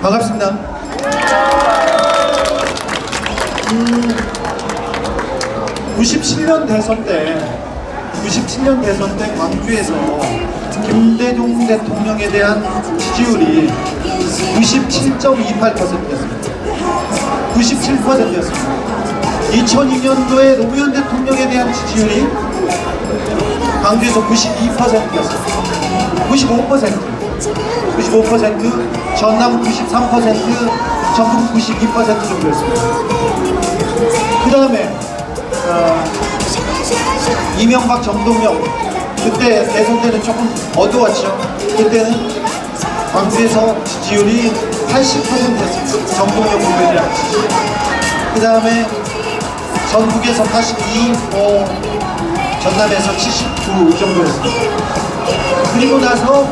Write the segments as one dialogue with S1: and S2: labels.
S1: 반갑습니다. 97년 대선 때 광주에서 김대중 대통령에 대한 지지율이 97.28%였습니다. 97%였습니다. 2002년도에 노무현 대통령에 대한 지지율이 광주에서 92%였습니다. 95%, 전남 93%, 전북 92% 정도였습니다. 그 다음에 이명박 정동영, 그때 대선 때는 조금 어두웠죠. 그때는 광주에서 지지율이 80%였습니다. 정동영 후보에 대한 지지율. 그 다음에 전북에서 82, 전남에서 79 정도였습니다. 그리고 나서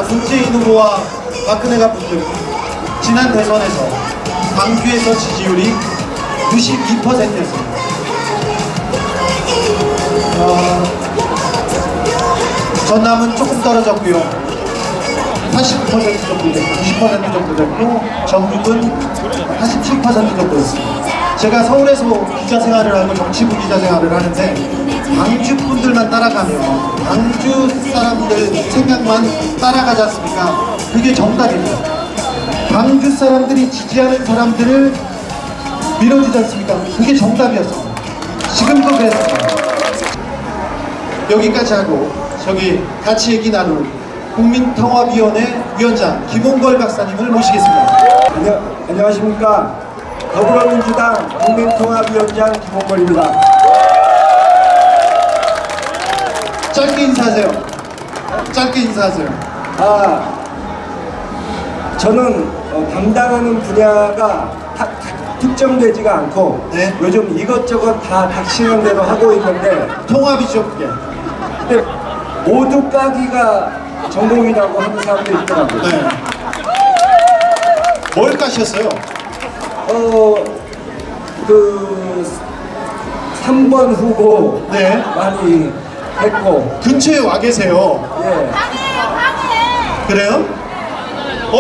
S1: 문재인 후보와 박근혜가 붙은 지난 대선에서 광주에서 지지율이 92%였습니다. 전남은 조금 떨어졌고요. 80% 정도 됐고, 90% 정도 됐고, 전북은 87% 정도였습니다. 제가 서울에서 기자 생활을 하고 정치부 기자 생활을 하는데 광주 분들만 따라가면, 광주 사람들 생각만 따라가지 않습니까? 그게 정답입니다. 광주 사람들이 지지하는 사람들을 밀어주지 않습니까? 그게 정답이었습니다. 지금도 그랬습니다. 여기까지 하고 저기 같이 얘기 나눌 국민통합위원회 위원장 김홍걸 박사님을 모시겠습니다.
S2: 안녕하십니까. 더불어민주당 국민통합위원장 김홍걸입니다.
S1: 짧게 인사하세요.
S2: 저는 담당하는 분야가 특정되지가 않고
S1: 네.
S2: 요즘 이것저것 다 닥치는 대로 하고 있는데
S1: 통합이죠, 그게.
S2: 근데 모두 까기가 전공이라고 하는 사람도 있더라고요.
S1: 네. 뭘 까셨어요?
S2: 그 3번 후보
S1: 네.
S2: 많이 했고
S1: 근처에 와 계세요.
S2: 예.
S1: 그래요?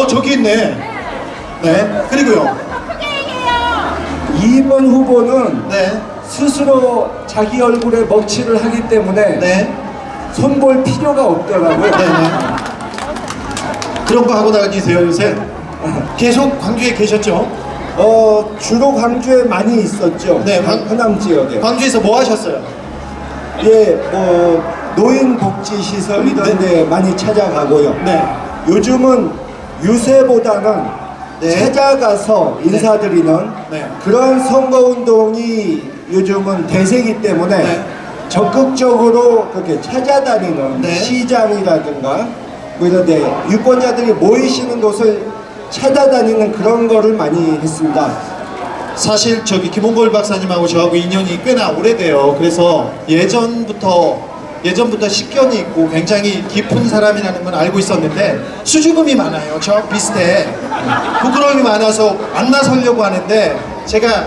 S1: 저기 있네. 네. 그리고요.
S2: 2번 후보는
S1: 네.
S2: 스스로 자기 얼굴에 먹칠을 하기 때문에
S1: 네.
S2: 손볼 필요가 없더라고요.
S1: 네네. 그런 거 하고 다니세요, 요새? 계속 광주에 계셨죠?
S2: 주로 광주에 많이 있었죠.
S1: 네,
S2: 호남 지역에.
S1: 광주에서 뭐 하셨어요?
S2: 예, 노인복지시설 이런 데 많이 찾아가고요.
S1: 네.
S2: 요즘은 유세보다는
S1: 네.
S2: 찾아가서 인사드리는
S1: 네.
S2: 그런 선거운동이 요즘은 대세이기 때문에
S1: 네.
S2: 적극적으로 그렇게 찾아다니는
S1: 네.
S2: 시장이라든가 뭐 이런 데 유권자들이 모이시는 곳을 찾아다니는 그런 거를 많이 했습니다.
S1: 사실 저기 김홍걸 박사님하고 저하고 인연이 꽤나 오래돼요. 그래서 예전부터 식견이 있고 굉장히 깊은 사람이라는 건 알고 있었는데 수줍음이 많아요. 저하고 비슷해. 부끄러움이 많아서 안 나서려고 하는데 제가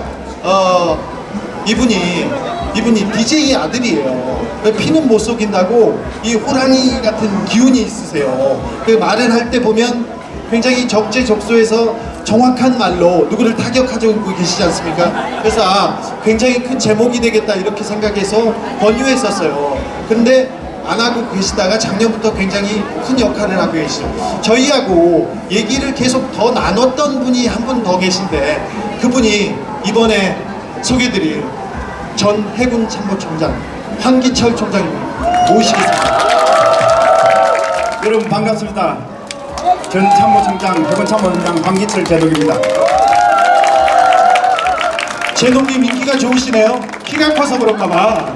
S1: 이분이 DJ 아들이에요. 피는 못 속인다고 이 호랑이 같은 기운이 있으세요. 그 말을 할 때 보면 굉장히 적재적소에서 정확한 말로 누구를 타격하고 계시지 않습니까? 그래서 굉장히 큰 제목이 되겠다 이렇게 생각해서 권유했었어요. 근데 안 하고 계시다가 작년부터 굉장히 큰 역할을 하고 계시죠. 저희하고 얘기를 계속 더 나눴던 분이 한 분 더 계신데 그분이 이번에 소개드릴 전 해군 참모총장 황기철 총장입니다. 모시겠습니다.
S3: 여러분 반갑습니다. 전 참모총장 해군 참모총장 황기철 제독입니다.
S1: 제독님 인기가 좋으시네요. 키가 커서 그런가 봐.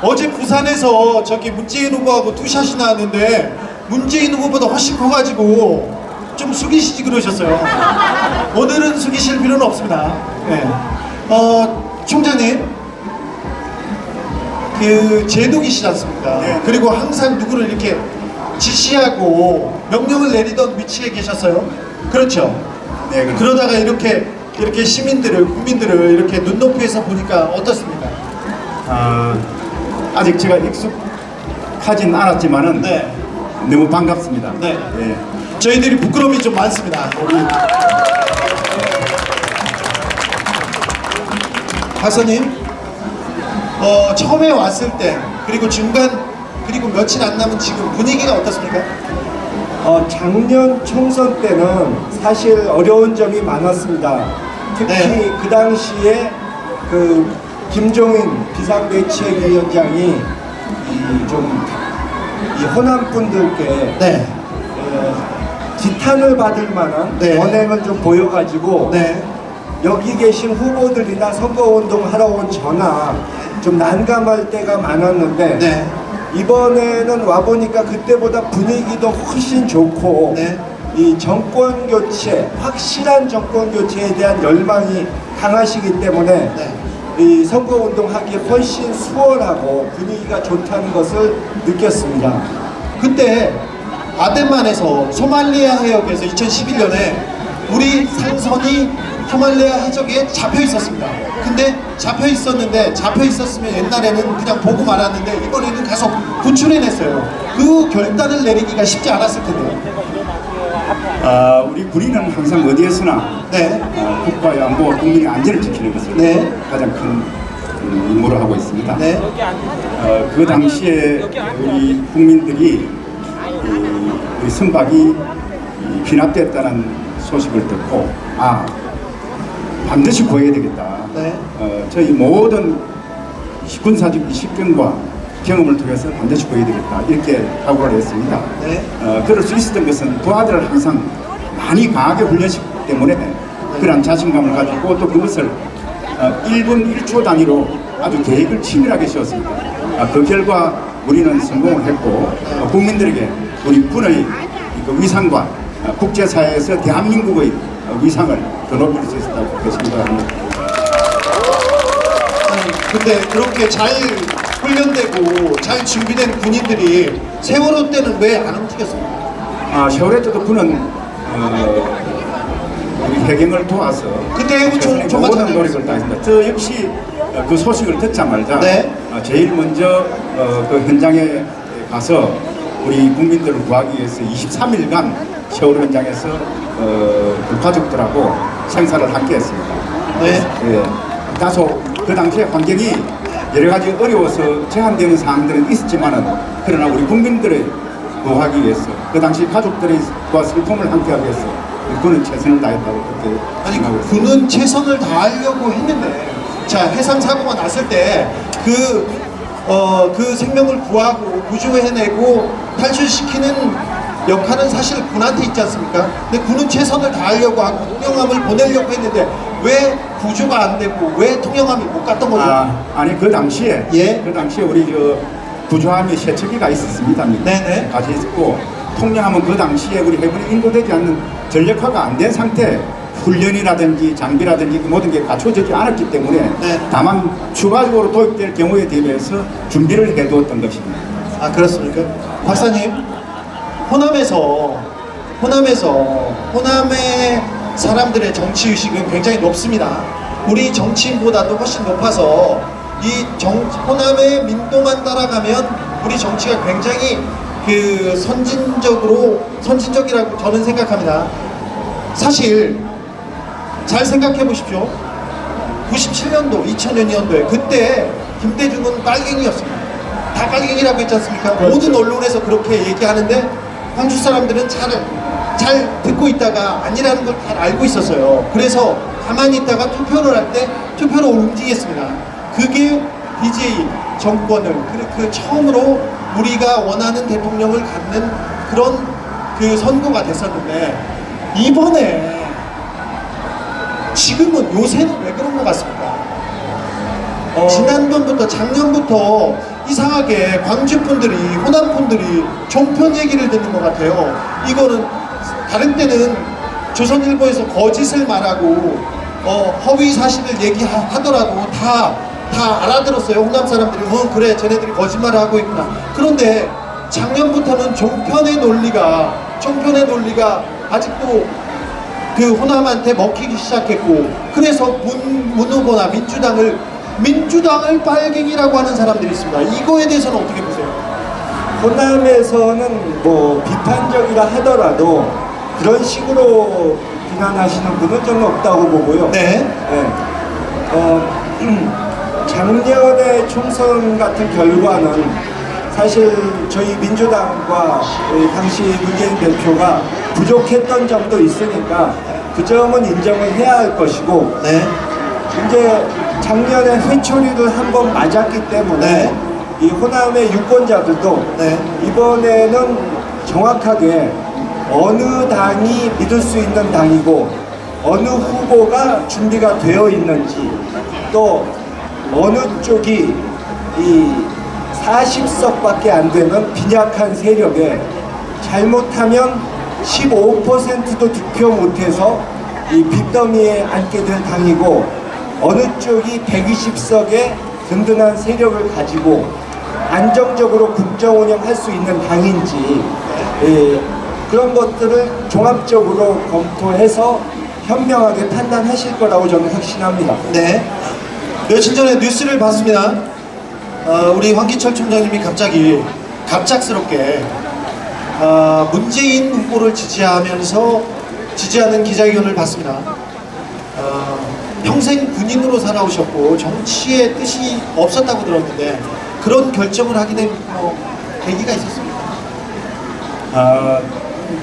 S1: 어제 부산에서 저기 문재인 후보하고 투샷이 나왔는데 문재인 후보보다 훨씬 커가지고 좀 숙이시지 그러셨어요. 오늘은 숙이실 필요는 없습니다. 네. 총장님 그 제독이시지 않습니까?
S3: 네.
S1: 그리고 항상 누구를 이렇게 지시하고 명령을 내리던 위치에 계셨어요. 그렇죠?
S3: 네, 그렇습니다.
S1: 그러다가 이렇게 시민들을, 국민들을 이렇게 눈높이에서 보니까 어떻습니까?
S3: 아직 제가 익숙하진 않았지만은
S1: 네.
S3: 너무 반갑습니다.
S1: 네.
S3: 예.
S1: 저희들이 부끄러움이 좀 많습니다. 우리 박사님, 처음에 왔을 때 그리고 중간 그리고 며칠 안 남은 지금 분위기가 어떻습니까?
S2: 작년 총선 때는 사실 어려운 점이 많았습니다. 특히
S1: 네.
S2: 그 당시에 그 김종인 비상대책위원장이 이 호남 분들께
S1: 네.
S2: 지탄을 받을 만한
S1: 네.
S2: 언행을 좀 보여가지고
S1: 네.
S2: 여기 계신 후보들이나 선거운동 하러 온 저나 좀 난감할 때가 많았는데
S1: 네.
S2: 이번에는 와보니까 그때보다 분위기도 훨씬 좋고
S1: 네.
S2: 이 정권 교체, 확실한 정권 교체에 대한 열망이 강하시기 때문에
S1: 네.
S2: 이 선거운동 하기 훨씬 수월하고 분위기가 좋다는 것을 느꼈습니다.
S1: 그때 아덴만에서 소말리아 해역에서 2011년에 우리 상선이 소말리아 해적에 잡혀 있었습니다. 근데 잡혀 있었으면 옛날에는 그냥 보고 말았는데 이번에는 가서 구출해냈어요. 그 결단을 내리기가 쉽지 않았을 텐데요.
S3: 우리 군인은 항상 어디에서나
S1: 네.
S3: 국가의 안보와 국민의 안전을 지키는 것을
S1: 네.
S3: 가장 큰 임무로 하고 있습니다.
S1: 네.
S3: 그 당시에 우리 국민들이 우리 선박이 귀납됐다는 소식을 듣고 반드시 구해야 되겠다.
S1: 네.
S3: 저희 모든 군사적 이식견과 경험을 통해서 반드시 구해야 되겠다 이렇게 각오를 했습니다.
S1: 네.
S3: 그럴 수 있었던 것은 부하들을 항상 많이 강하게 훈련시키기 때문에 그런 자신감을 가지고 또 그것을 1분 1초 단위로 아주 계획을 치밀하게 세웠습니다. 그 결과 우리는 성공을 했고 국민들에게 우리 군의 그 위상과 국제사회에서 대한민국의 위상을 더 높일 수 있었다고 생각합니다.
S1: 근데 그렇게 잘 훈련되고 잘 준비된 군인들이 세월호 때는 왜 안 움직였습니까?
S3: 세월호 때도 군은 우리 해경을 도와서
S1: 그때 해군
S3: 모든
S1: 총괄차장
S3: 노력을 다했습니다. 저 역시 그 소식을 듣자마자
S1: 네.
S3: 제일 먼저 그 현장에 가서 우리 국민들을 구하기 위해서 23일간 세월호 현장에서 그 가족들하고 생사를 함께했습니다.
S1: 네.
S3: 예, 다소 그 당시에 환경이 여러 가지 어려워서 제한되는 사항들은 있었지만은 그러나 우리 국민들을 구하기 위해서 그 당시 가족들과 슬픔을 함께하기 위해서 그는 최선을 다했다고 그렇게
S1: 아니
S3: 생각하고 있습니다.
S1: 군은 최선을 다하려고 했는데 자 해상 사고가 났을 때 그 생명을 구하고 구조해내고 탈출시키는 역할은 사실 군한테 있지 않습니까? 근데 군은 최선을 다하려고 하고 통영함을 보내려고 했는데 왜 구조가 안 되고 왜 통영함이 못 갔던 거죠?
S3: 아니 그 당시에
S1: 예.
S3: 그 당시에 우리 구조함이 세척기가 있었습니다.
S1: 네네.
S3: 같이 있었고 통영함은 그 당시에 우리 해군이 인도되지 않는 전력화가 안 된 상태 훈련이라든지 장비라든지 그 모든 게 갖춰지지 않았기 때문에
S1: 네.
S3: 다만 추가적으로 도입될 경우에 대비해서 준비를 해두었던 것입니다.
S1: 아 그렇습니까? 박사님 호남의 사람들의 정치의식은 굉장히 높습니다. 우리 정치인보다도 훨씬 높아서 호남의 민도만 따라가면 우리 정치가 굉장히 그 선진적이라고 저는 생각합니다. 사실 잘 생각해 보십시오. 97년도, 2000년도에 그때 김대중은 빨갱이였습니다. 다 빨갱이라고 했지 않습니까?
S2: 그렇죠.
S1: 모든 언론에서 그렇게 얘기하는데 광주 사람들은 잘 듣고 있다가 아니라는 걸 잘 알고 있었어요. 그래서 가만히 있다가 투표를 할 때 투표로 움직였습니다. 그게 DJ 정권을 그 처음으로 우리가 원하는 대통령을 갖는 그런 그 선거가 됐었는데 이번에 지금은 요새는 왜 그런 것 같습니까? 지난번부터 작년부터 이상하게 광주분들이 호남분들이 종편 얘기를 듣는 것 같아요. 이거는 다른 때는 조선일보에서 거짓을 말하고 허위 사실을 얘기하더라도 다 알아들었어요. 호남 사람들이 그래 쟤네들이 거짓말을 하고 있구나. 그런데 작년부터는 종편의 논리가 아직도 그 호남한테 먹히기 시작했고 그래서 문 후보나 민주당을 빨갱이라고 하는 사람들이 있습니다. 이거에 대해서는 어떻게 보세요?
S2: 호남에서는 뭐 비판적이라 하더라도 그런 식으로 비난하시는 분은 저는 없다고 보고요.
S1: 네.
S2: 작년의 총선 같은 결과는 사실 저희 민주당과 당시 문재인 대표가 부족했던 점도 있으니까 그 점은 인정을 해야 할 것이고,
S1: 네.
S2: 이제 작년에 회초리를 한번 맞았기 때문에
S1: 네.
S2: 이 호남의 유권자들도
S1: 네.
S2: 이번에는 정확하게 어느 당이 믿을 수 있는 당이고 어느 후보가 준비가 되어 있는지, 또 어느 쪽이 이 40석밖에 안 되는 빈약한 세력에 잘못하면 15%도 득표 못해서 이 빚더미에 앉게 될 당이고, 어느 쪽이 120석의 든든한 세력을 가지고 안정적으로 국정 운영할 수 있는 당인지, 그런 것들을 종합적으로 검토해서 현명하게 판단하실 거라고 저는 확신합니다.
S1: 네. 며칠 전에 뉴스를 봤습니다. 우리 황기철 총장님이 갑작스럽게 문재인 후보를 지지하는 기자회견을 봤습니다. 평생 군인으로 살아오셨고 정치에 뜻이 없었다고 들었는데 그런 결정을 하게 된 계기가 있었습니다.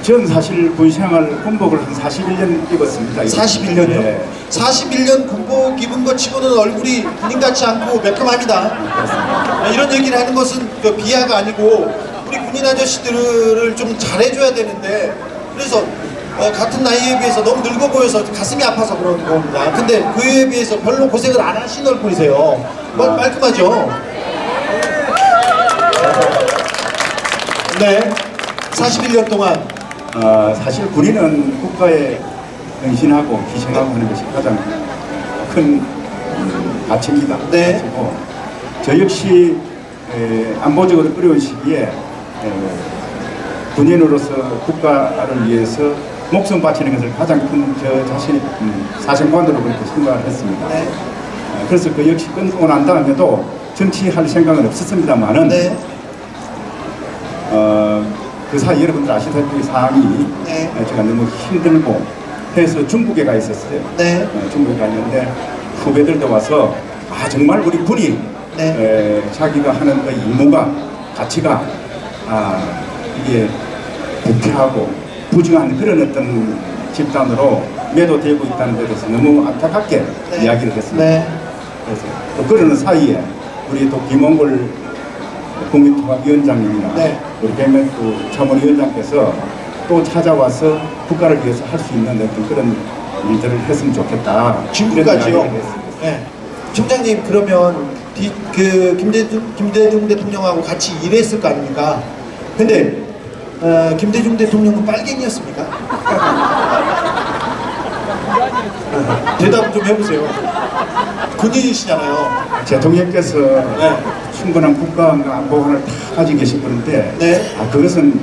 S3: 전 사실 군생활 군복을 한 41년 입었습니다.
S1: 41년요?
S3: 네.
S1: 41년 군복 입은 것 치고는 얼굴이 군인 같지 않고 매콤합니다. 이런 얘기를 하는 것은 비하가 아니고 우리 군인 아저씨들을 좀 잘해줘야 되는데, 그래서 같은 나이에 비해서 너무 늙어 보여서 가슴이 아파서 그런 겁니다. 근데 그에 비해서 별로 고생을 안 하신 얼굴이세요. 깔끔하죠? 네. 41년 동안
S3: 사실 군인은 국가에 헌신하고 희생하고 하는 것이 가장 큰 가치입니다.
S1: 네.
S3: 가치고, 저 역시 안보적으로 어려운 시기에 군인으로서 국가를 위해서 목숨 바치는 것을 가장 큰 저 자신의 사생관으로 그렇게 생각을 했습니다.
S1: 네.
S3: 그래서 그 역시 끝나고 난 다음에도 정치할 생각은 없었습니다만은
S1: 네.
S3: 그 사이 여러분들 아시다시피 상황이
S1: 네.
S3: 제가 너무 힘들고 해서 중국에 가 있었어요.
S1: 네.
S3: 중국에 가 있는데 후배들도 와서 정말 우리 군이 자기가 하는 그 임무가 가치가 이게 부패하고 부정한 그런 어떤 집단으로 매도되고 있다는 데 대해서 너무 안타깝게
S1: 네.
S3: 이야기를 했습니다.
S1: 네.
S3: 그래서 또 그러는 사이에 우리 또 김원걸 국민통합위원장님이나
S1: 네.
S3: 우리 백명수 참모위원장께서 또 찾아와서 국가를 위해서 할 수 있는 어떤 그런 일들을 했으면 좋겠다.
S1: 중국까지요?
S3: 이런 이야기를 했습니다.
S1: 네. 총장님, 그러면 김대중 대통령하고 같이 일했을 거 아닙니까? 근데 김대중 대통령은 빨갱이였습니까? 대답 좀 해보세요. 군인이시잖아요.
S3: 대통령께서
S1: 네.
S3: 충분한 국가와 안보관을 다 가지고 계신 분인데
S1: 네.
S3: 그것은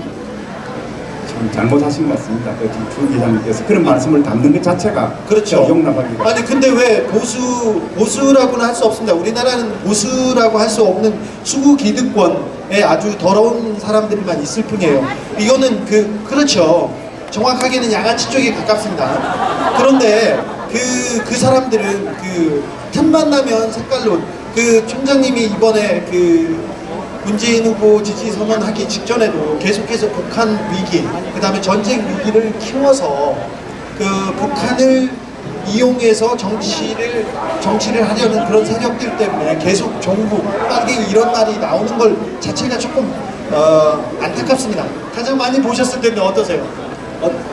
S3: 참 잘못하신 것 같습니다. 주 기자님께서 그런 말씀을 담는 것 자체가
S1: 그렇죠.
S3: 용납하기가.
S1: 아니 근데 왜 보수라고는 할 수 없습니다. 우리나라는 보수라고 할 수 없는 수구 기득권에 아주 더러운 사람들만 있을 뿐이에요. 이거는 그렇죠. 정확하게는 양아치 쪽에 가깝습니다. 그런데 그 사람들은 틈만 나면 색깔로 총장님이 이번에 문재인 후보 지지 선언하기 직전에도 계속해서 북한 위기, 그 다음에 전쟁 위기를 키워서 북한을 이용해서 정치를 하려는 그런 세력들 때문에 계속 종북, 빨갱이 이런 말이 나오는 걸 자체가 조금 안타깝습니다. 가장 많이 보셨을 텐데 어떠세요?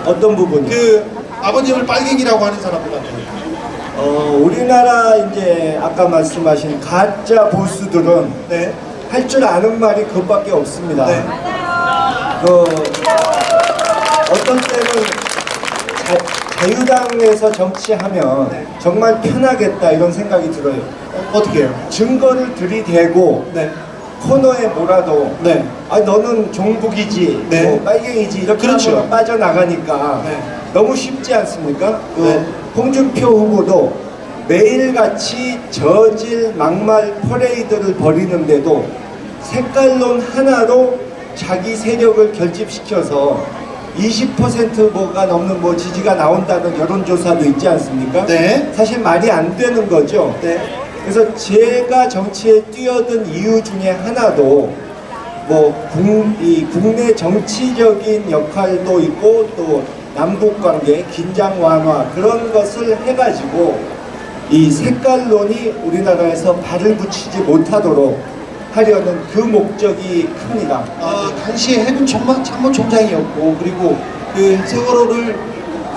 S2: 어떤 부분이?
S1: 아버님을 빨갱이라고 하는 사람들 같아요.
S2: 우리나라 이제 아까 말씀하신 가짜 보수들은
S1: 네.
S2: 할 줄 아는 말이 그것밖에 없습니다.
S1: 네.
S2: 어떤 때는 자유당에서 정치하면
S1: 네.
S2: 정말 편하겠다 이런 생각이 들어요.
S1: 어떻게 해요?
S2: 증거를 들이대고
S1: 네.
S2: 코너에 몰아도
S1: 네.
S2: 너는 종북이지,
S1: 네.
S2: 뭐 빨갱이지 이렇게
S1: 그렇죠.
S2: 하면 빠져나가니까
S1: 네.
S2: 너무 쉽지 않습니까?
S1: 네.
S2: 홍준표 후보도 매일같이 저질 막말 퍼레이드를 벌이는데도 색깔론 하나로 자기 세력을 결집시켜서 20% 뭐가 넘는 뭐 지지가 나온다는 여론조사도 있지 않습니까?
S1: 네.
S2: 사실 말이 안 되는 거죠.
S1: 네.
S2: 그래서 제가 정치에 뛰어든 이유 중에 하나도 뭐 국내 정치적인 역할도 있고 또 남북 관계 긴장 완화 그런 것을 해가지고 이 색깔론이 우리나라에서 발을 붙이지 못하도록 하려는 그 목적이 큽니다.
S1: 당시에 해군 참모총장이었고 그리고 그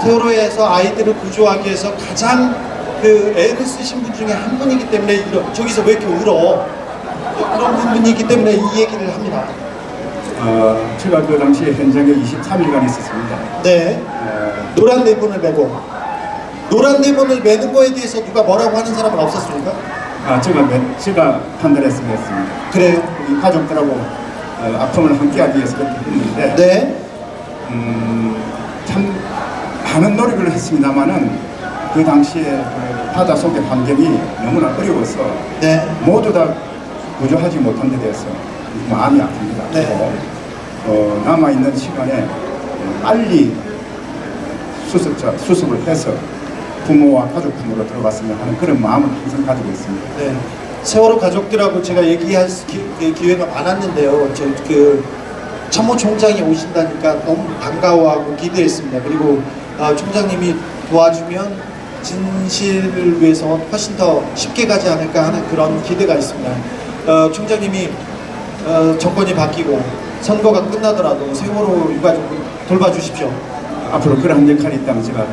S1: 세월호에서 아이들을 구조하기 위해서 가장 그 애를 쓰신 분 중에 한 분이기 때문에 저기서 왜 이렇게 울어? 그런 부분이기 때문에 이 얘기를 합니다.
S3: 제가 그 당시에 현장에 23일간 있었습니다.
S1: 네. 노란 리본을 메고 노란 리본을 매는 거에 대해서 누가 뭐라고 하는 사람은 없었습니까?
S3: 제가 판단했습니다.
S1: 그래요?
S3: 우리 가족들하고 아픔을 함께하기 위해서 그렇게 했는데
S1: 네.
S3: 참 많은 노력을 했습니다만은 그 당시에 그 바다 속의 환경이 너무나 어려워서
S1: 네.
S3: 모두 다 구조하지 못한 데 대해서 마음이 아픕니다.
S1: 네.
S3: 그리고 남아있는 시간에 빨리 수습을 해서 부모와 가족 품으로 들어갔으면 하는 그런 마음을 항상 가지고 있습니다.
S1: 네. 세월호 가족들하고 제가 얘기할 기회가 많았는데요. 그 참모총장이 오신다니까 너무 반가워하고 기대했습니다. 그리고 총장님이 도와주면 진실을 위해서 훨씬 더 쉽게 가지 않을까 하는 그런 기대가 있습니다. 총장님이 정권이 바뀌고 선거가 끝나더라도 세월호 유가족 돌봐주십시오.
S3: 앞으로 그런 역할이 있다면 제가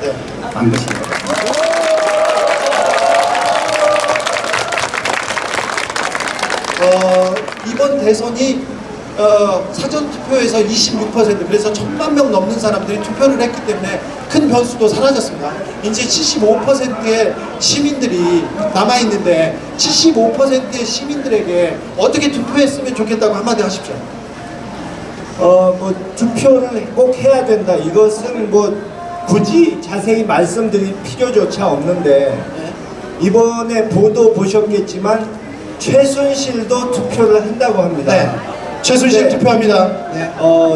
S1: 네.
S3: 반드시
S1: 이번 대선이 사전 투표에서 26% 그래서 1,000만 명 넘는 사람들이 투표를 했기 때문에 큰 변수도 사라졌습니다. 이제 75%의 시민들이 남아있는데 75%의 시민들에게 어떻게 투표했으면 좋겠다고 한마디 하십시오.
S2: 뭐 투표를 꼭 해야 된다. 이것은 뭐 굳이 자세히 말씀드릴 필요조차 없는데 이번에 보도 보셨겠지만 최순실도 투표를 한다고 합니다.
S1: 네. 최순실 투표합니다. 네.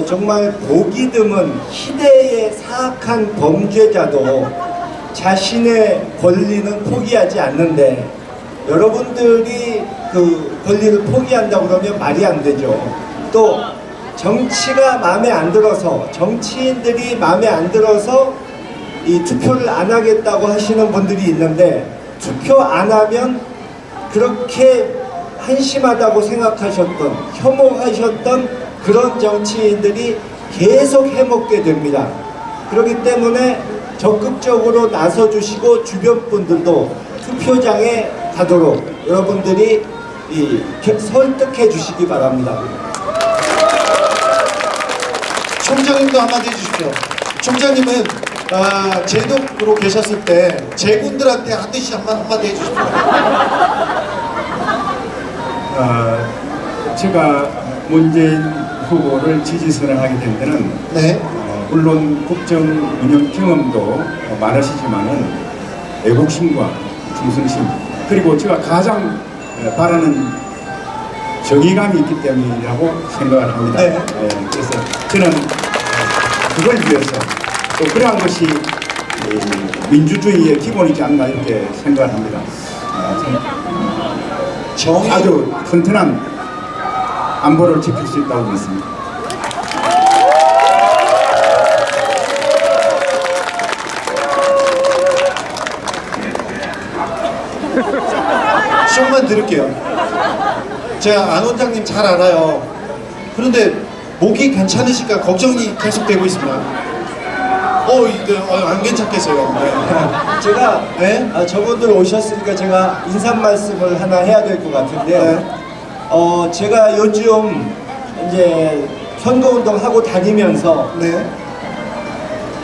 S2: 정말 보기 드문 희대의 사악한 범죄자도 자신의 권리는 포기하지 않는데 여러분들이 그 권리를 포기한다고 그러면 말이 안 되죠. 또 정치가 마음에 안 들어서 정치인들이 마음에 안 들어서 이 투표를 안 하겠다고 하시는 분들이 있는데 투표 안 하면 그렇게 한심하다고 생각하셨던 혐오하셨던 그런 정치인들이 계속 해먹게 됩니다. 그렇기 때문에 적극적으로 나서주시고 주변 분들도 투표장에 가도록 여러분들이 설득해 주시기 바랍니다.
S1: 총장님도 한마디 해주십시오. 총장님은 제독으로 계셨을 때 제군들한테 한마디 한마디 해주십시오.
S3: 제가 문재인 후보를 지지 선언하게 된 데는
S1: 네.
S3: 물론 국정 운영 경험도 많으시지만은 애국심과 충성심 그리고 제가 가장 바라는 정의감이 있기 때문이라고 생각을 합니다.
S1: 네.
S3: 그래서 저는 그걸 위해서 또 그러한 것이 민주주의의 기본이지 않나 이렇게 생각을 합니다. 아주 튼튼한 안보를 지킬 수 있다고 믿습니다.
S1: 시험만 들을게요. 제가 안 원장님 잘 알아요. 그런데 목이 괜찮으실까 걱정이 계속되고 있습니다. 이제 안 괜찮겠어요. 네.
S2: 제가
S1: 네?
S2: 저분들 오셨으니까 제가 인사 말씀을 하나 해야 될 것 같은데요.
S1: 네.
S2: 제가 요즘 이제 선거운동 하고 다니면서
S1: 네.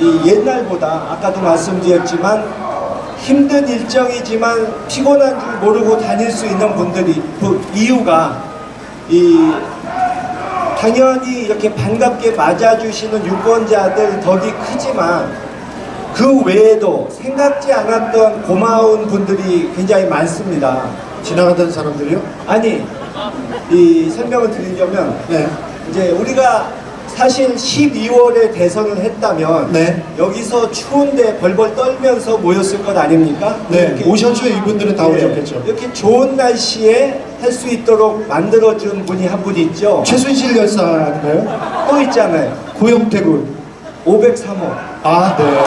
S2: 이 옛날보다 아까도 말씀드렸지만 힘든 일정이지만 피곤한 줄 모르고 다닐 수 있는 분들이 그 이유가 당연히 이렇게 반갑게 맞아주시는 유권자들 덕이 크지만 그 외에도 생각지 않았던 고마운 분들이 굉장히 많습니다.
S1: 지나가던 사람들이요?
S2: 아니, 이 설명을 드리려면
S1: 네.
S2: 이제 우리가 사실 12월에 대선을 했다면
S1: 네.
S2: 여기서 추운데 벌벌 떨면서 모였을 것 아닙니까?
S1: 네,
S2: 이렇게
S1: 오셨죠? 이분들은 다 오셨겠죠.
S2: 이렇게 좋은 날씨에 할 수 있도록 만들어준 분이 한 분 있죠.
S1: 최순실 열사 아닌가요?
S2: 또 있잖아요.
S1: 고영태 군.
S2: 503호.
S1: 아, 네.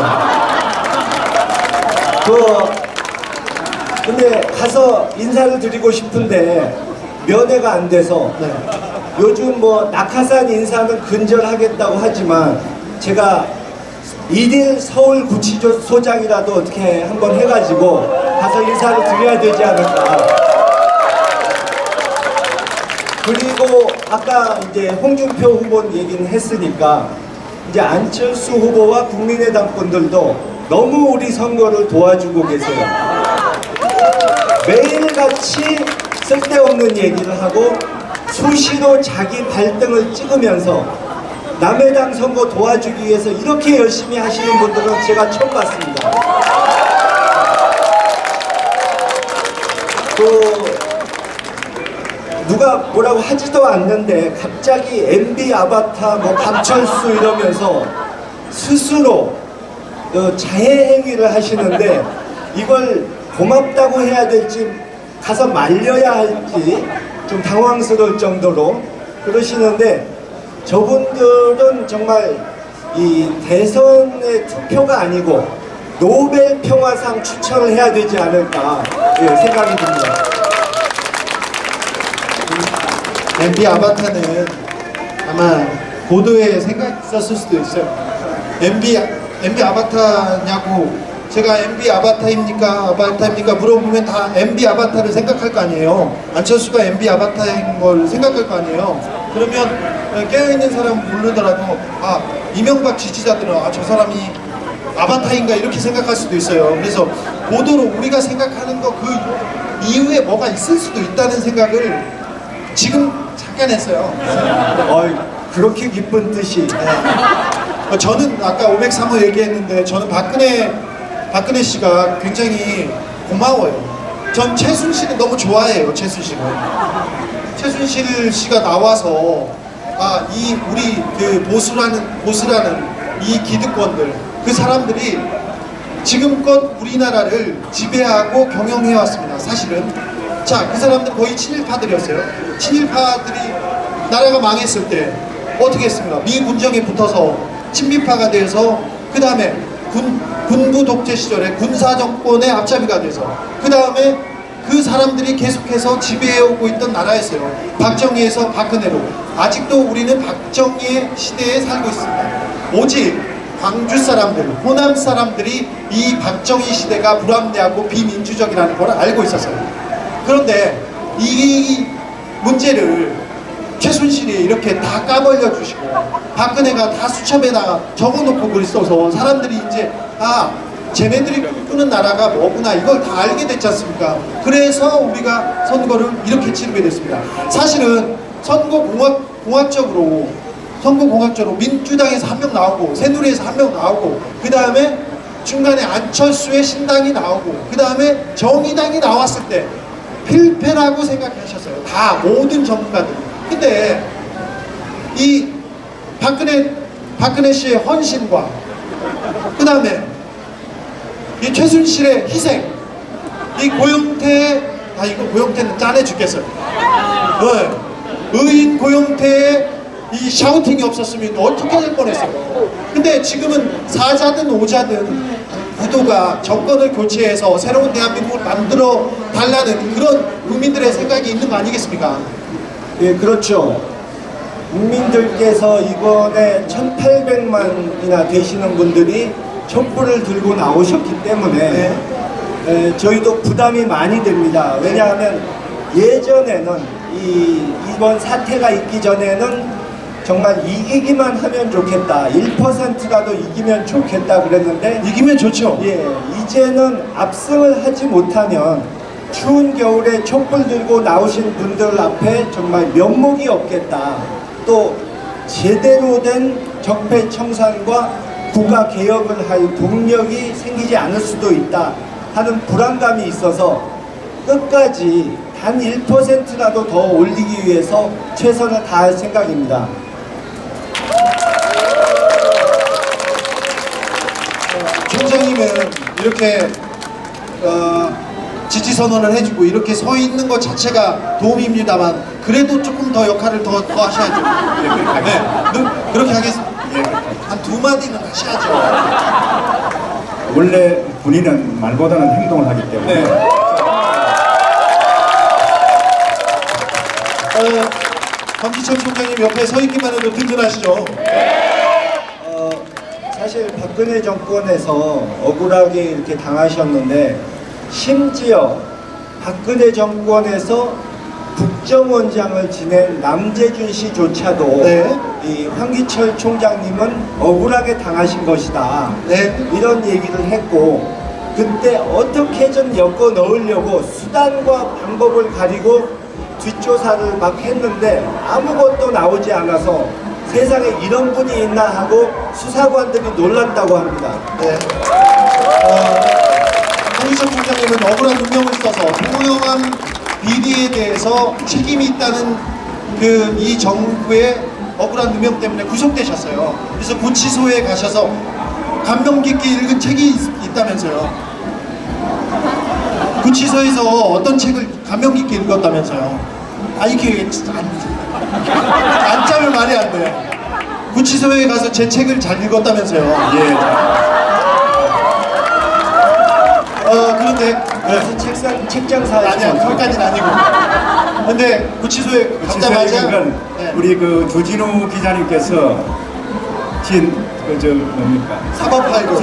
S2: 근데 가서 인사를 드리고 싶은데 면회가 안 돼서
S1: 네.
S2: 요즘 뭐 낙하산 인사는 근절하겠다고 하지만 제가 일일 서울구치소장이라도 어떻게 한번 해가지고 가서 인사를 드려야 되지 않을까. 그리고 아까 이제 홍준표 후보 얘기는 했으니까 이제 안철수 후보와 국민의당 분들도 너무 우리 선거를 도와주고 계세요. 매일같이 쓸데없는 얘기를 하고 수시로 자기 발등을 찍으면서 남의 당 선거 도와주기 위해서 이렇게 열심히 하시는 분들은 제가 처음 봤습니다. 누가 뭐라고 하지도 않는데 갑자기 MB 아바타 뭐 감철수 이러면서 스스로 자해 행위를 하시는데 이걸 고맙다고 해야 될지 가서 말려야 할지 좀 당황스러울 정도로 그러시는데 저분들은 정말 이 대선의 투표가 아니고 노벨 평화상 추천을 해야 되지 않을까 생각이 듭니다.
S1: MB 아바타는 아마 고도의 생각이 있었을 수도 있어요. MB 아바타냐고 제가 MB 아바타입니까 물어보면 다 MB 아바타를 생각할 거 아니에요. 안철수가 MB 아바타인 걸 생각할 거 아니에요. 그러면 깨어있는 사람 모르더라도 아 이명박 지지자들은 아 저 사람이 아바타인가 이렇게 생각할 수도 있어요. 그래서 고도로 우리가 생각하는 거 그 이후에 뭐가 있을 수도 있다는 생각을 지금 잠깐 했어요.
S2: 그렇게 기쁜 뜻이.
S1: 저는 아까 503호 얘기했는데 저는 박근혜 씨가 굉장히 고마워요. 전 최순실은 너무 좋아해요. 최순실 씨가 나와서 아 이 우리 그 보수라는 이 기득권들 그 사람들이 지금껏 우리나라를 지배하고 경영해 왔습니다. 사실은 자 그 사람들 거의 친일파들이었어요. 친일파들이 나라가 망했을 때 어떻게 했습니까? 미 군정에 붙어서 친미파가 돼서 그 다음에 군부 독재 시절에 군사 정권의 앞잡이가 돼서 그 다음에 그 사람들이 계속해서 지배해오고 있던 나라였어요. 박정희에서 박근혜로 아직도 우리는 박정희의 시대에 살고 있습니다. 오직 광주 사람들, 호남 사람들이 이 박정희 시대가 불합리하고 비민주적이라는 걸 알고 있었어요. 그런데 이 문제를 최순실이 이렇게 다 까벌려 주시고 박근혜가 다 수첩에다가 적어놓고 그랬어서 사람들이 이제 아 쟤네들이 꾸는 나라가 뭐구나 이걸 다 알게 됐지 않습니까? 그래서 우리가 선거를 이렇게 치르게 됐습니다. 사실은 선거공학적으로 민주당에서 한 명 나오고 새누리에서 한 명 나오고 그 다음에 중간에 안철수의 신당이 나오고 그 다음에 정의당이 나왔을 때 필패라고 생각하셨어요. 다 모든 전문가들이. 근데 이 박근혜 씨의 헌신과 그 다음에 이 최순실의 희생, 이 고영태의 이거 고영태는 짠해 죽겠어요. 의인 고영태의 이 샤우팅이 없었으면 어떻게 될 뻔했어요. 근데 지금은 사자든 오자든 구도가 정권을 교체해서 새로운 대한민국을 만들어 달라는 그런 국민들의 생각이 있는 거 아니겠습니까?
S2: 예, 그렇죠. 국민들께서 이번에 1,800만이나 되시는 분들이 촛불을 들고 나오셨기 때문에 저희도 부담이 많이 됩니다. 왜냐하면 예전에는 이번 사태가 있기 전에는 정말 이기기만 하면 좋겠다, 1%라도 이기면 좋겠다 그랬는데
S1: 이기면 좋죠.
S2: 예, 이제는 압승을 하지 못하면 추운 겨울에 촛불 들고 나오신 분들 앞에 정말 면목이 없겠다. 또 제대로 된 적폐청산과 국가개혁을 할 동력이 생기지 않을 수도 있다 하는 불안감이 있어서 끝까지 단 1%라도 더 올리기 위해서 최선을 다할 생각입니다.
S1: 총장님은 이렇게 지지 선언을 해주고 이렇게 서 있는 것 자체가 도움입니다만 그래도 조금 더 역할을 더 하셔야죠.
S3: 예, 그렇게 하겠습니다.
S1: 네, 그렇게 하겠습니다.
S3: 예, 그렇게.
S1: 한 두 마디는 하셔야죠.
S3: 원래 군인은 말보다는 행동을 하기 때문에
S1: 네. 박기천 총장님 옆에 서 있기만 해도 든든하시죠?
S2: 사실 박근혜 정권에서 억울하게 이렇게 당하셨는데 심지어 박근혜 정권에서 국정원장을 지낸 남재준 씨조차도
S1: 네.
S2: 이 황기철 총장님은 억울하게 당하신 것이다.
S1: 네.
S2: 이런 얘기를 했고 그때 어떻게든 엮어 넣으려고 수단과 방법을 가리고 뒷조사를 막 했는데 아무것도 나오지 않아서 세상에 이런 분이 있나 하고 수사관들이 놀랐다고 합니다.
S1: 네. 황기천 총장님은 억울한 누명을 써서 통영함 비리에 대해서 책임이 있다는 이 정부의 억울한 누명 때문에 구속되셨어요. 그래서 구치소에 가셔서 감명 깊게 읽은 책이 있다면서요. 구치소에서 어떤 책을 감명 깊게 읽었다면서요. 아 이게 안 짜면 말이 안 돼. 구치소에 가서 제 책을 잘 읽었다면서요.
S3: 예,
S1: 그런데
S2: 그래서 책장 사야
S1: 아니야 거기까지는 아니고. 근데 구치소에
S3: 구치소에
S1: 갔다마자
S3: 건
S1: 네.
S3: 우리 그 주진우 기자님께서 진그저 뭡니까 사법할 것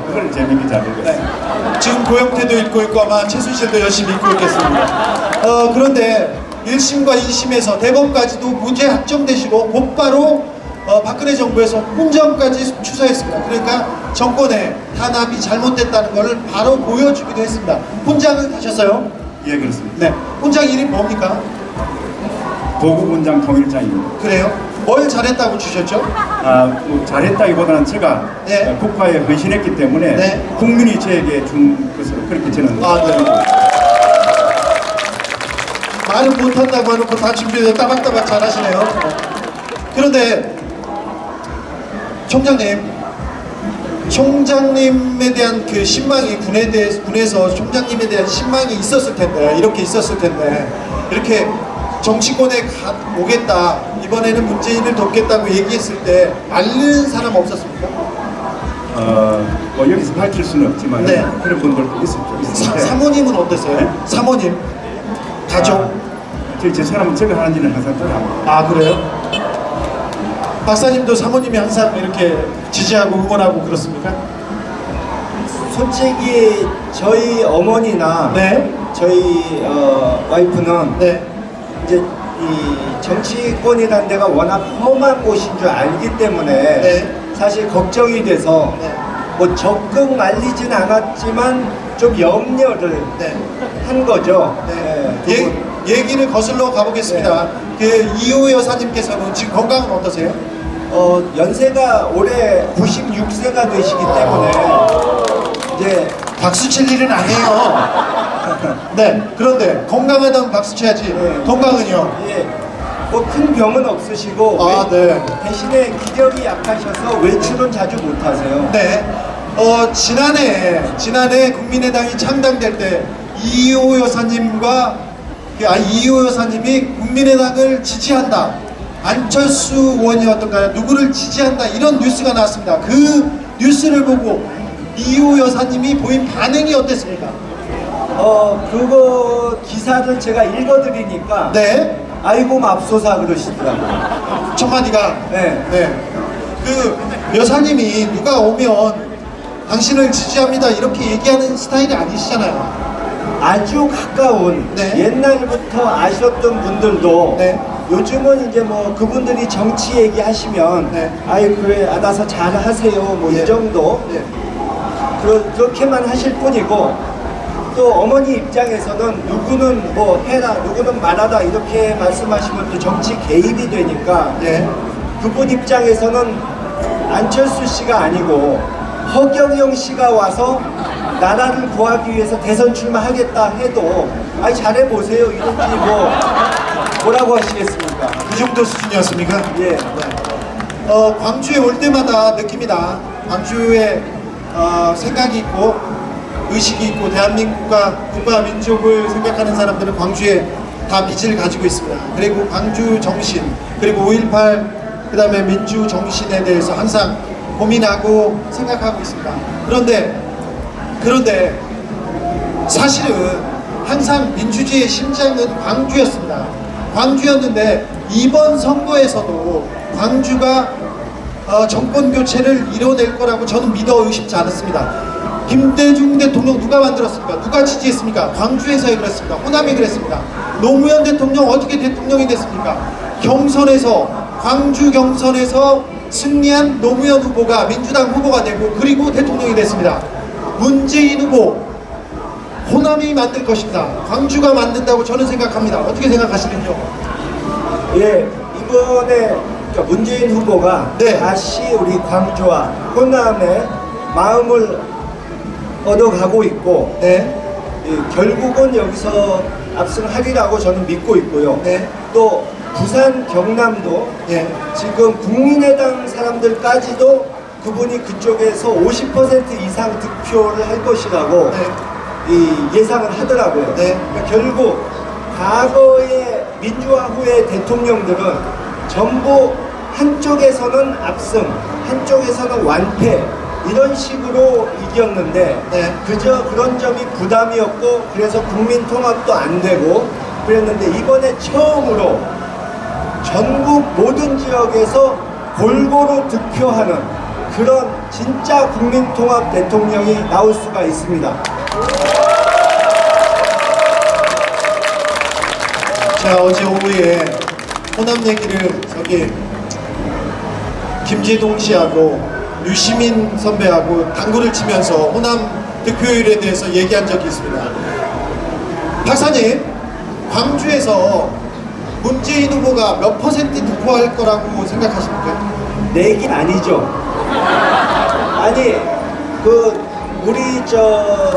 S3: 그걸 재밌게 잘 읽었어요.
S1: 네. 지금 고영태도 읽고 있고 아마 최순실도 열심히 읽고 있겠습니다. 그런데 1심과 2심에서 대법까지도 무죄 확정되시고 곧바로 박근혜 정부에서 훈장까지 추서했습니다. 그러니까 정권의 탄압이 잘못됐다는 것을 바로 보여주기도 했습니다. 훈장은 하셨어요?
S3: 예, 그렇습니다.
S1: 네. 훈장 이름이 뭡니까?
S3: 도구군장 통일장입니다.
S1: 그래요? 뭘 잘했다고 주셨죠?
S3: 뭐 잘했다기보다는 제가
S1: 네.
S3: 국가에 헌신했기 때문에
S1: 네.
S3: 국민이 저에게 준 것으로 그렇게 저는
S1: 네. 말은 못한다고 해놓고 다 준비해서 따박따박 잘하시네요. 그런데 총장님에 대한 그 신망이 군에서 총장님에 대한 신망이 있었을 텐데 이렇게 있었을 텐데 이렇게 정치권에 오겠다 이번에는 문재인을 돕겠다고 얘기했을 때 알는 사람 없었습니까?
S3: 뭐 여기서 밝힐 수는 없지만
S1: 네.
S3: 그런 분들도 있었는데
S1: 사모님은 어땠어요?
S3: 네?
S1: 사모님 가족
S3: 제 사람은 제가 하는 일은 항상 따라합니다.
S1: 그래요? 박사님도 사모님이 항상 이렇게 지지하고 응원하고 그렇습니까?
S2: 솔직히 저희 어머니나
S1: 네.
S2: 저희 와이프는
S1: 네.
S2: 이제 이 정치권이라는 데가 워낙 험한 곳인 줄 알기 때문에
S1: 네.
S2: 사실 걱정이 돼서
S1: 네.
S2: 뭐 적극 말리진 않았지만 좀 염려를
S1: 네.
S2: 한 거죠.
S1: 네.
S2: 두 분.
S1: 얘기를 거슬러 가보겠습니다. 그 이호 여사님께서는 지금 건강은 어떠세요?
S2: 연세가 올해 96세가 되시기 때문에 이제
S1: 박수 칠 일은 아니에요. 네. 그런데 건강하다면 박수 쳐야지.
S2: 네.
S1: 건강은요?
S2: 뭐 큰 병은 없으시고
S1: 네.
S2: 대신에 기력이 약하셔서 외출은 자주 못하세요.
S1: 네. 지난해 국민의당이 창당될 때 이호 여사님과 이호 여사님이 국민의당을 지지한다. 안철수 의원이었던가요? 누구를 지지한다. 이런 뉴스가 나왔습니다. 그 뉴스를 보고 이호 여사님이 보인 반응이 어땠습니까?
S2: 그거 기사를 제가 읽어드리니까
S1: 네.
S2: 아이고 맙소사 그러시더라고요.
S1: 첫 마디가
S2: 네.
S1: 그 여사님이 누가 오면 당신을 지지합니다 이렇게 얘기하는 스타일이 아니시잖아요.
S2: 아주 가까운
S1: 네.
S2: 옛날부터 아셨던 분들도
S1: 네.
S2: 요즘은 이제 뭐 그분들이 정치 얘기하시면
S1: 네.
S2: 아이 그래 알아서 잘 하세요 뭐
S1: 네.
S2: 이 정도
S1: 네.
S2: 그렇게만 하실 뿐이고 또 어머니 입장에서는 누구는 뭐 해라 누구는 말하다 이렇게 말씀하시면 또 정치 개입이 되니까
S1: 네.
S2: 그분 입장에서는 안철수 씨가 아니고 허경영 씨가 와서 나라를 구하기 위해서 대선 출마하겠다 해도 아이 잘해보세요 이런지 뭐라고 하시겠습니까?
S1: 그 정도 수준이었습니까?
S2: 예.
S1: 광주에 올 때마다 느낍니다. 광주에 생각이 있고 의식이 있고 대한민국과 국가 민족을 생각하는 사람들은 광주에 다 빚을 가지고 있습니다. 그리고 광주 정신, 그리고 5.18 그다음에 민주 정신에 대해서 항상 고민하고 생각하고 있습니다. 그런데 사실은 항상 민주주의의 심장은 광주였습니다. 광주였는데 이번 선거에서도 광주가 정권 교체를 이뤄낼 거라고 저는 믿어 의심치 않았습니다. 김대중 대통령 누가 만들었습니까? 누가 지지했습니까? 광주에서 그랬습니다. 호남이 그랬습니다. 노무현 대통령 어떻게 대통령이 됐습니까? 광주 경선에서 승리한 노무현 후보가 민주당 후보가 되고 그리고 대통령이 됐습니다. 문재인 후보 호남이 만들 것입니다. 광주가 만든다고 저는 생각합니다. 어떻게 생각하시는지요?
S2: 예, 이번에 문재인 후보가
S1: 네.
S2: 다시 우리 광주와 호남의 마음을 얻어가고 있고
S1: 네.
S2: 결국은 여기서 압승하리라고 저는 믿고 있고요.
S1: 네.
S2: 또 부산, 경남도
S1: 예.
S2: 지금 국민의당 사람들까지도 그분이 그쪽에서 50% 이상 득표를 할 것이라고 예상을 하더라고요.
S1: 네.
S2: 그러니까 결국 과거의 민주화 후의 대통령들은 전부 한쪽에서는 압승, 한쪽에서는 완패 이런 식으로 이겼는데
S1: 네.
S2: 그저 그런 점이 부담이었고 그래서 국민 통합도 안 되고 그랬는데 이번에 처음으로 전국 모든 지역에서 골고루 득표하는 그런 진짜 국민 통합 대통령이 나올 수가 있습니다.
S1: 자, 어제 오후에 호남 얘기를 저기 김재동 씨하고 유시민 선배하고 당구를 치면서 호남 득표율에 대해서 얘기한 적이 있습니다. 박사님, 광주에서 문재인 후보가 몇 퍼센트 득표할 거라고 생각하십니까?
S2: 내긴 아니죠. 아니 우리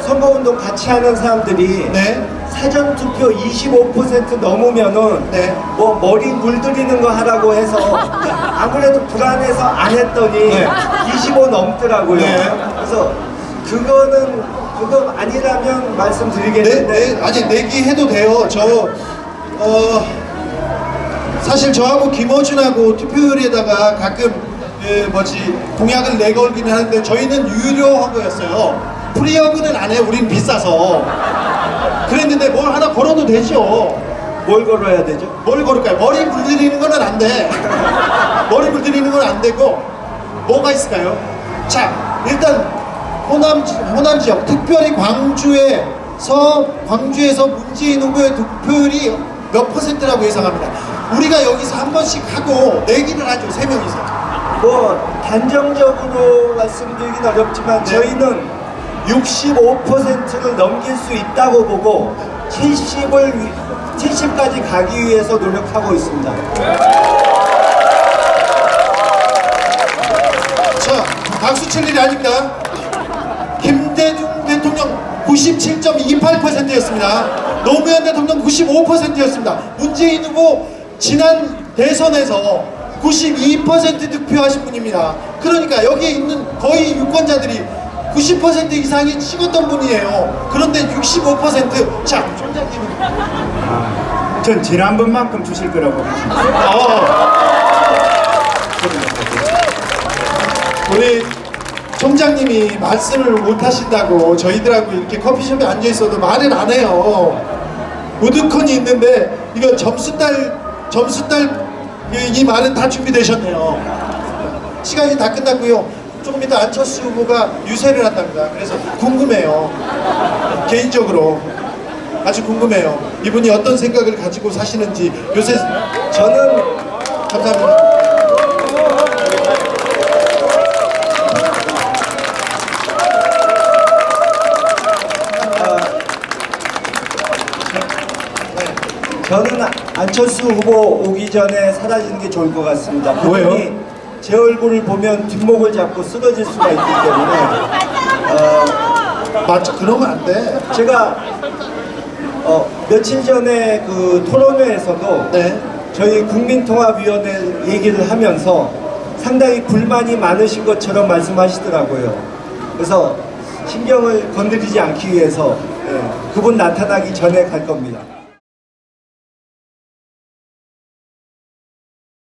S2: 선거운동 같이 하는 사람들이
S1: 네.
S2: 사전 투표 25% 넘으면은
S1: 네.
S2: 뭐 머리 물들이는 거 하라고 해서 아무래도 불안해서 안 했더니
S1: 네.
S2: 25 넘더라고요.
S1: 네.
S2: 그래서 그거 아니라면 말씀드리겠는데
S1: 아니 내기해도 돼요. 사실 저하고 김어준하고 투표율에다가 가끔 공약을 내걸기는 하는데 저희는 유료 허그였어요. 프리 허그는 안 해요. 우린 비싸서. 그랬는데 뭘 하나 걸어도 되죠.
S2: 뭘 걸어야 되죠?
S1: 뭘 걸을까요? 머리 물들이는 건 안 돼. 머리 물들이는 건 안 되고 뭐가 있을까요? 자, 일단 호남 지역, 특별히 광주에서 문재인 후보의 득표율이 몇 %라고 예상합니다. 우리가 여기서 한 번씩 하고 내기를 하죠. 3명이서.
S2: 뭐 단정적으로 말씀드리긴 어렵지만
S1: 네.
S2: 저희는 65%를 넘길 수 있다고 보고 70까지 가기 위해서 노력하고 있습니다.
S1: 자, 박수 칠 일이 아닙니다. 김대중 대통령 97.28%였습니다. 노무현 대통령 95%였습니다. 문재인 후보 지난 대선에서 92% 득표하신 분입니다. 그러니까 여기에 있는 거의 유권자들이 90% 이상이 찍었던 분이에요. 그런데 65%. 자, 총장님은
S3: 전 지난번만큼 주실 거라고
S1: 우리 총장님이 말씀을 못 하신다고 저희들하고 이렇게 커피숍에 앉아 있어도 말을 안 해요. 우드컨이 있는데 이거 점수달 이 말은 다 준비되셨네요. 시간이 다 끝났고요. 조금 이따 안철수 후보가 유세를 한답니다. 그래서 궁금해요. 개인적으로 아주 궁금해요. 이분이 어떤 생각을 가지고 사시는지 요새
S2: 저는
S1: 감사합니다.
S2: 저는 안철수 후보 오기 전에 사라지는 게 좋을 것 같습니다.
S1: 왜요?
S2: 그분이 제 얼굴을 보면 뒷목을 잡고 쓰러질 수가 있기 때문에
S1: 맞죠? 그러면 안 돼.
S2: 제가 며칠 전에 그 토론회에서도
S1: 네.
S2: 저희 국민통합위원회 얘기를 하면서 상당히 불만이 많으신 것처럼 말씀하시더라고요. 그래서 신경을 건드리지 않기 위해서 그분 나타나기 전에 갈 겁니다.